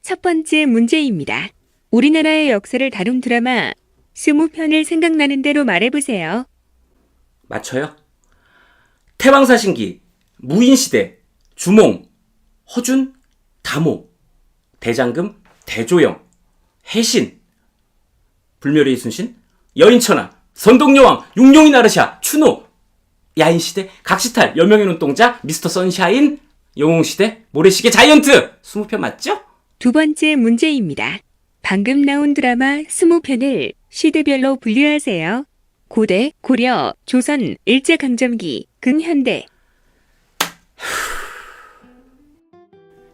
첫 번째 문제입니다. 우리나라의 역사를 다룬 드라마 20편을 생각나는 대로 말해보세요. 맞춰요? 태왕사신기, 무인시대, 주몽, 허준, 다모, 대장금, 대조영, 해신, 불멸의 이순신, 여인천하, 선동여왕, 육룡이 나르샤, 추노, 야인시대, 각시탈, 여명의 눈동자, 미스터 선샤인, 영웅시대, 모래시계, 자이언트! 20편 맞죠? 두 번째 문제입니다. 방금 나온 드라마 20편을 시대별로 분류하세요. 고대, 고려, 조선, 일제강점기, 근현대.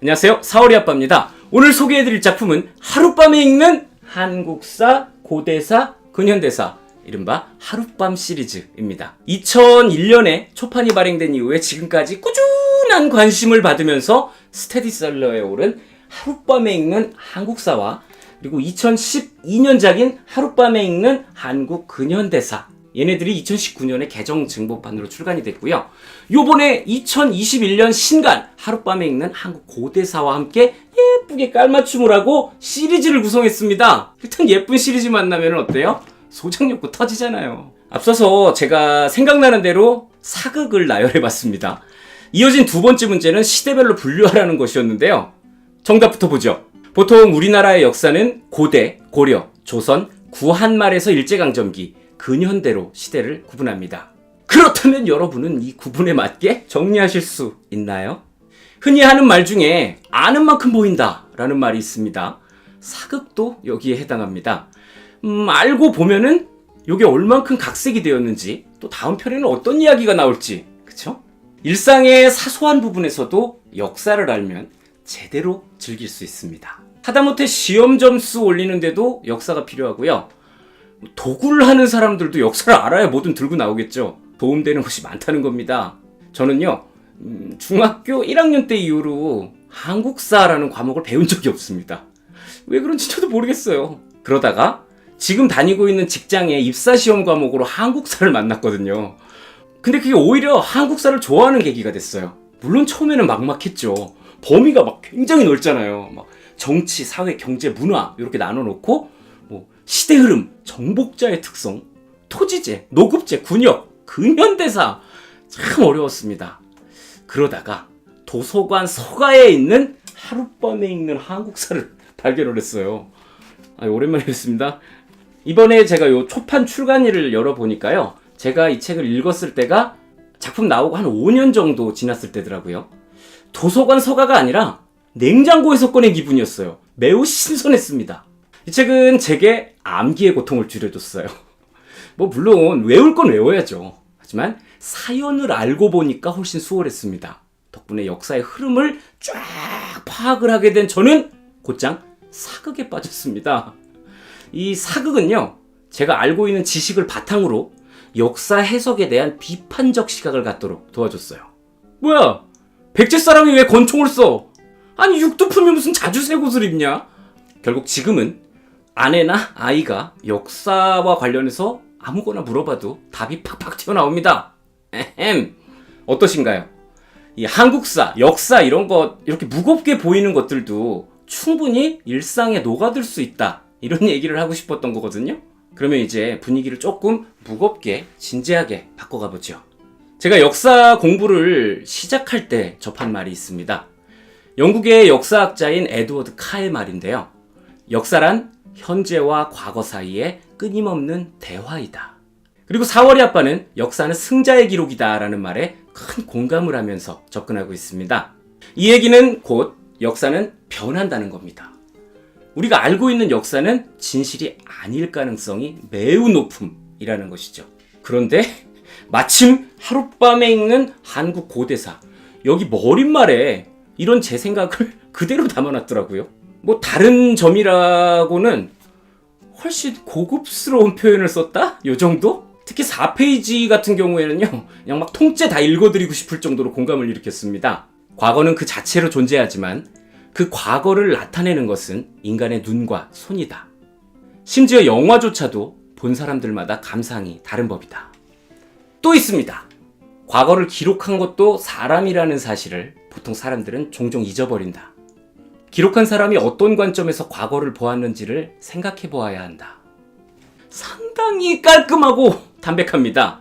안녕하세요. 사월이 아빠입니다. 오늘 소개해드릴 작품은 하룻밤에 읽는 한국사, 고대사, 근현대사, 이른바 하룻밤 시리즈입니다. 2001년에 초판이 발행된 이후에 지금까지 꾸준한 관심을 받으면서 스테디셀러에 오른 하룻밤에 읽는 한국사와 그리고 2012년작인 하룻밤에 읽는 한국 근현대사, 얘네들이 2019년에 개정 증보판으로 출간이 됐고요. 요번에 2021년 신간 하룻밤에 읽는 한국 고대사와 함께 예쁘게 깔맞춤을 하고 시리즈를 구성했습니다. 일단 예쁜 시리즈 만나면 어때요? 소장욕구 터지잖아요. 앞서서 제가 생각나는 대로 사극을 나열해봤습니다. 이어진 두 번째 문제는 시대별로 분류하라는 것이었는데요. 정답부터 보죠. 보통 우리나라의 역사는 고대, 고려, 조선, 구한말에서 일제강점기, 근현대로 시대를 구분합니다. 그렇다면 여러분은 이 구분에 맞게 정리하실 수 있나요? 흔히 하는 말 중에 아는 만큼 보인다 라는 말이 있습니다. 사극도 여기에 해당합니다. 알고 보면은 이게 얼만큼 각색이 되었는지, 또 다음 편에는 어떤 이야기가 나올지, 그쵸? 일상의 사소한 부분에서도 역사를 알면 제대로 즐길 수 있습니다. 하다못해 시험 점수 올리는데도 역사가 필요하고요. 도구를 하는 사람들도 역사를 알아야 뭐든 들고 나오겠죠. 도움되는 것이 많다는 겁니다. 저는요, 중학교 1학년 때 이후로 한국사라는 과목을 배운 적이 없습니다. 왜 그런지 저도 모르겠어요. 그러다가 지금 다니고 있는 직장의 입사시험 과목으로 한국사를 만났거든요. 근데 그게 오히려 한국사를 좋아하는 계기가 됐어요. 물론 처음에는 막막했죠. 범위가 막 굉장히 넓잖아요. 막 정치, 사회, 경제, 문화 이렇게 나눠놓고 뭐 시대 흐름, 정복자의 특성, 토지제, 노급제, 군역, 근현대사 참 어려웠습니다. 그러다가 도서관 서가에 있는 하룻밤에 읽는 한국사를 발견을 했어요. 오랜만에 뵙습니다. 이번에 제가 요 초판 출간일을 열어보니까요. 제가 이 책을 읽었을 때가 작품 나오고 한 5년 정도 지났을 때더라고요. 도서관 서가가 아니라 냉장고에서 꺼낸 기분이었어요. 매우 신선했습니다. 이 책은 제게 암기의 고통을 줄여줬어요. 물론 외울 건 외워야죠. 하지만 사연을 알고 보니까 훨씬 수월했습니다. 덕분에 역사의 흐름을 쫙 파악을 하게 된 저는 곧장 사극에 빠졌습니다. 이 사극은요, 제가 알고 있는 지식을 바탕으로 역사 해석에 대한 비판적 시각을 갖도록 도와줬어요. 뭐야? 백제 사람이 왜 권총을 써? 아니 육두품이 무슨 자주색 옷을 입냐? 결국 지금은 아내나 아이가 역사와 관련해서 아무거나 물어봐도 답이 팍팍 튀어나옵니다. 어떠신가요? 이 한국사, 역사 이런 것, 이렇게 무겁게 보이는 것들도 충분히 일상에 녹아들 수 있다, 이런 얘기를 하고 싶었던 거거든요. 그러면 이제 분위기를 조금 무겁게 진지하게 바꿔가보죠. 제가 역사 공부를 시작할 때 접한 말이 있습니다. 영국의 역사학자인 에드워드 카의 말인데요. 역사란 현재와 과거 사이에 끊임없는 대화이다. 그리고 사월이 아빠는 역사는 승자의 기록이다 라는 말에 큰 공감을 하면서 접근하고 있습니다. 이 얘기는 곧 역사는 변한다는 겁니다. 우리가 알고 있는 역사는 진실이 아닐 가능성이 매우 높음이라는 것이죠. 그런데 마침 하룻밤에 읽는 한국 고대사, 여기 머릿말에 이런 제 생각을 그대로 담아놨더라고요. 다른 점이라고는 훨씬 고급스러운 표현을 썼다? 요 정도? 특히 4페이지 같은 경우에는요, 그냥 막 통째 다 읽어드리고 싶을 정도로 공감을 일으켰습니다. 과거는 그 자체로 존재하지만 그 과거를 나타내는 것은 인간의 눈과 손이다. 심지어 영화조차도 본 사람들마다 감상이 다른 법이다. 또 있습니다. 과거를 기록한 것도 사람이라는 사실을 보통 사람들은 종종 잊어버린다. 기록한 사람이 어떤 관점에서 과거를 보았는지를 생각해 보아야 한다. 상당히 깔끔하고 담백합니다.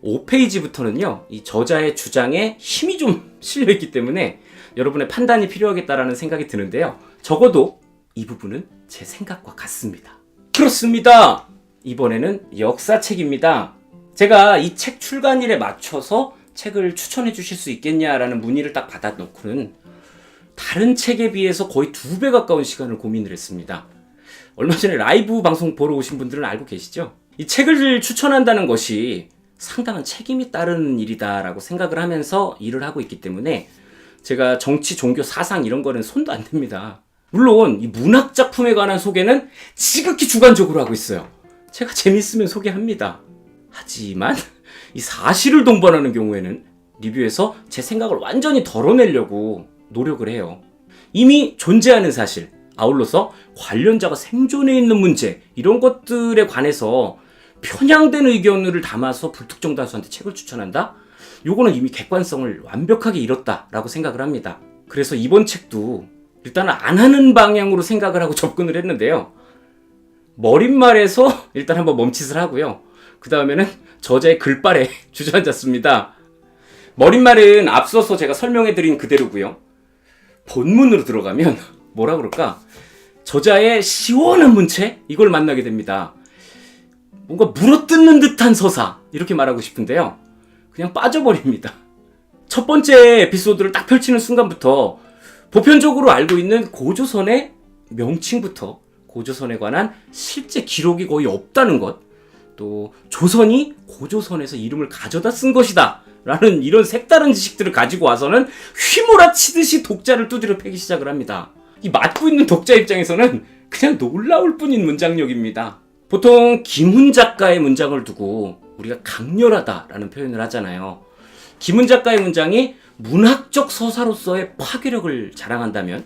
5페이지부터는요, 이 저자의 주장에 힘이 좀 실려있기 때문에 여러분의 판단이 필요하겠다라는 생각이 드는데요. 적어도 이 부분은 제 생각과 같습니다. 그렇습니다. 이번에는 역사책입니다. 제가 이 책 출간일에 맞춰서 책을 추천해 주실 수 있겠냐라는 문의를 딱 받아놓고는 다른 책에 비해서 거의 2배 가까운 시간을 고민을 했습니다. 얼마 전에 라이브 방송 보러 오신 분들은 알고 계시죠? 이 책을 추천한다는 것이 상당한 책임이 따르는 일이다라고 생각을 하면서 일을 하고 있기 때문에 제가 정치, 종교, 사상 이런 거는 손도 안 댑니다. 물론 이 문학 작품에 관한 소개는 지극히 주관적으로 하고 있어요. 제가 재밌으면 소개합니다. 하지만 이 사실을 동반하는 경우에는 리뷰에서 제 생각을 완전히 덜어내려고 노력을 해요. 이미 존재하는 사실, 아울러서 관련자가 생존해 있는 문제, 이런 것들에 관해서 편향된 의견을 담아서 불특정 다수한테 책을 추천한다? 요거는 이미 객관성을 완벽하게 잃었다라고 생각을 합니다. 그래서 이번 책도 일단은 안 하는 방향으로 생각을 하고 접근을 했는데요. 머릿말에서 일단 한번 멈칫을 하고요. 그 다음에는 저자의 글발에 주저앉았습니다. 머릿말은 앞서서 제가 설명해드린 그대로고요. 본문으로 들어가면 뭐라 그럴까? 저자의 시원한 문체? 이걸 만나게 됩니다. 뭔가 물어뜯는 듯한 서사, 이렇게 말하고 싶은데요. 그냥 빠져버립니다. 첫 번째 에피소드를 딱 펼치는 순간부터 보편적으로 알고 있는 고조선의 명칭부터 고조선에 관한 실제 기록이 거의 없다는 것, 또 조선이 고조선에서 이름을 가져다 쓴 것이다 라는 이런 색다른 지식들을 가지고 와서는 휘몰아치듯이 독자를 두드려 패기 시작을 합니다. 이 맡고 있는 독자 입장에서는 그냥 놀라울 뿐인 문장력입니다. 보통 김훈 작가의 문장을 두고 우리가 강렬하다라는 표현을 하잖아요. 김훈 작가의 문장이 문학적 서사로서의 파괴력을 자랑한다면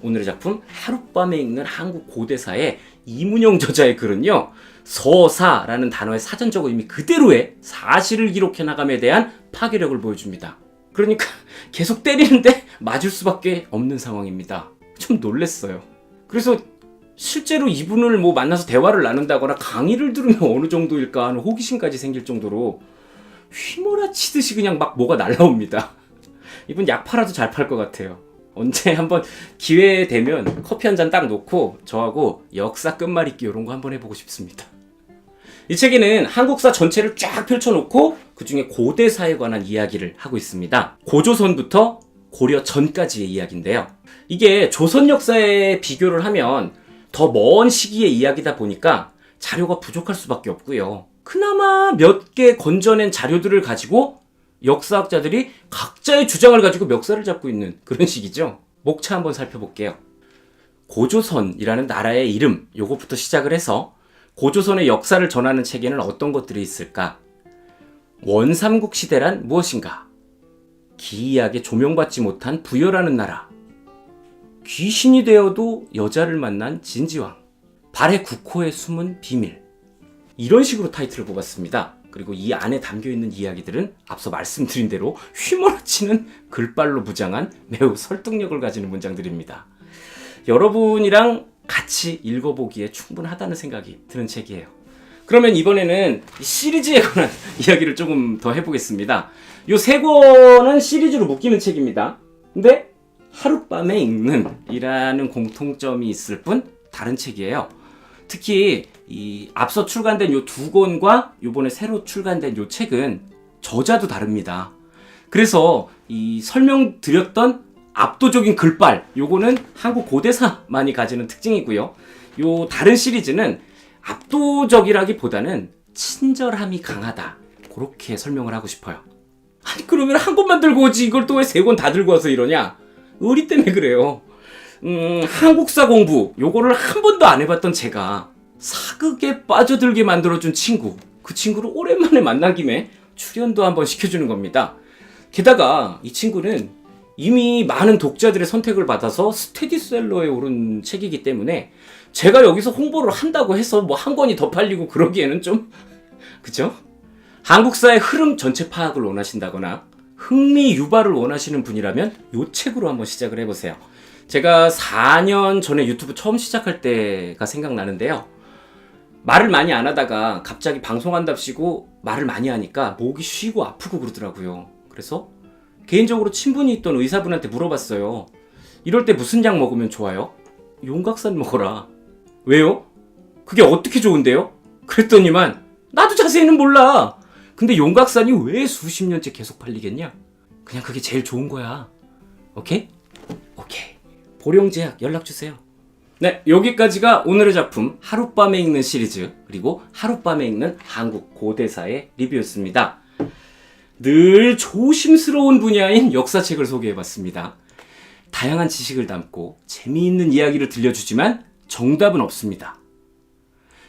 오늘의 작품 하룻밤에 읽는 한국 고대사의 이문영 저자의 글은요, 서사라는 단어의 사전적 의미 그대로의 사실을 기록해 나감에 대한 파괴력을 보여줍니다. 그러니까 계속 때리는데 맞을 수밖에 없는 상황입니다. 좀 놀랬어요. 그래서 실제로 이분을 만나서 대화를 나눈다거나 강의를 들으면 어느 정도일까 하는 호기심까지 생길 정도로 휘몰아치듯이 그냥 막 뭐가 날라옵니다. 이분 약 팔아도 잘 팔 것 같아요. 언제 한번 기회 되면 커피 한 잔 딱 놓고 저하고 역사 끝말잇기 이런 거 한번 해보고 싶습니다. 이 책에는 한국사 전체를 쫙 펼쳐놓고 그 중에 고대사에 관한 이야기를 하고 있습니다. 고조선부터 고려 전까지의 이야기인데요. 이게 조선 역사에 비교를 하면 더 먼 시기의 이야기다 보니까 자료가 부족할 수밖에 없고요. 그나마 몇 개 건져낸 자료들을 가지고 역사학자들이 각자의 주장을 가지고 멱살을 잡고 있는 그런 시기죠. 목차 한번 살펴볼게요. 고조선이라는 나라의 이름, 요거부터 시작을 해서 고조선의 역사를 전하는 책에는 어떤 것들이 있을까? 원삼국 시대란 무엇인가? 기이하게 조명받지 못한 부여라는 나라. 귀신이 되어도 여자를 만난 진지왕. 발의 국호에 숨은 비밀. 이런 식으로 타이틀을 뽑았습니다. 그리고 이 안에 담겨있는 이야기들은 앞서 말씀드린 대로 휘몰아치는 글발로 무장한 매우 설득력을 가지는 문장들입니다. 여러분이랑 같이 읽어보기에 충분하다는 생각이 드는 책이에요. 그러면 이번에는 시리즈에 관한 이야기를 조금 더 해보겠습니다. 이 세 권은 시리즈로 묶이는 책입니다. 근데 하룻밤에 읽는 이라는 공통점이 있을 뿐 다른 책이에요. 특히 이 앞서 출간된 요 두 권과 요번에 새로 출간된 요 책은 저자도 다릅니다. 그래서 이 설명드렸던 압도적인 글발, 요거는 한국 고대사만이 가지는 특징이고요. 요 다른 시리즈는 압도적이라기보다는 친절함이 강하다. 그렇게 설명을 하고 싶어요. 아니 그러면 한 권만 들고 오지 이걸 또 왜 세 권 다 들고 와서 이러냐? 의리 때문에 그래요. 한국사 공부 요거를 한 번도 안 해봤던 제가 사극에 빠져들게 만들어준 친구, 그 친구를 오랜만에 만난 김에 출연도 한번 시켜주는 겁니다. 게다가 이 친구는 이미 많은 독자들의 선택을 받아서 스테디셀러에 오른 책이기 때문에 제가 여기서 홍보를 한다고 해서 한 권이 더 팔리고 그러기에는 좀 그죠? 한국사의 흐름 전체 파악을 원하신다거나 흥미 유발을 원하시는 분이라면 이 책으로 한번 시작을 해보세요. 제가 4년 전에 유튜브 처음 시작할 때가 생각나는데요. 말을 많이 안 하다가 갑자기 방송한답시고 말을 많이 하니까 목이 쉬고 아프고 그러더라고요. 그래서 개인적으로 친분이 있던 의사분한테 물어봤어요. 이럴 때 무슨 약 먹으면 좋아요? 용각산 먹어라. 왜요? 그게 어떻게 좋은데요? 그랬더니만 나도 자세히는 몰라. 근데 용각산이 왜 수십 년째 계속 팔리겠냐? 그냥 그게 제일 좋은 거야. 오케이? 오케이. 보령제약 연락주세요. 네, 여기까지가 오늘의 작품 하룻밤에 읽는 시리즈 그리고 하룻밤에 읽는 한국 고대사의 리뷰였습니다. 늘 조심스러운 분야인 역사책을 소개해봤습니다. 다양한 지식을 담고 재미있는 이야기를 들려주지만 정답은 없습니다.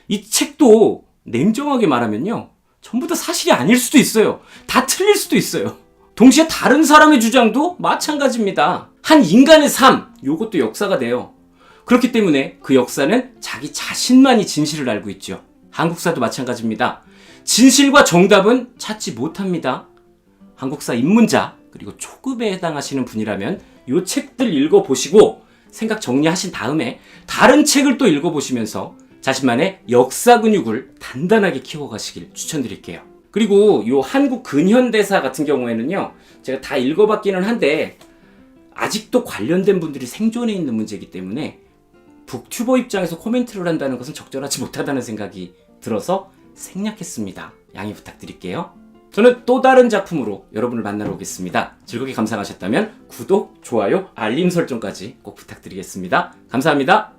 이 책도 냉정하게 말하면요, 전부 다 사실이 아닐 수도 있어요. 다 틀릴 수도 있어요. 동시에 다른 사람의 주장도 마찬가지입니다. 한 인간의 삶, 요것도 역사가 돼요. 그렇기 때문에 그 역사는 자기 자신만이 진실을 알고 있죠. 한국사도 마찬가지입니다. 진실과 정답은 찾지 못합니다. 한국사 입문자 그리고 초급에 해당하시는 분이라면 이 책들 읽어보시고 생각 정리하신 다음에 다른 책을 또 읽어보시면서 자신만의 역사 근육을 단단하게 키워가시길 추천드릴게요. 그리고 이 한국 근현대사 같은 경우에는요, 제가 다 읽어봤기는 한데 아직도 관련된 분들이 생존해 있는 문제이기 때문에 북튜버 입장에서 코멘트를 한다는 것은 적절하지 못하다는 생각이 들어서 생략했습니다. 양해 부탁드릴게요. 저는 또 다른 작품으로 여러분을 만나러 오겠습니다. 즐겁게 감상하셨다면 구독, 좋아요, 알림 설정까지 꼭 부탁드리겠습니다. 감사합니다.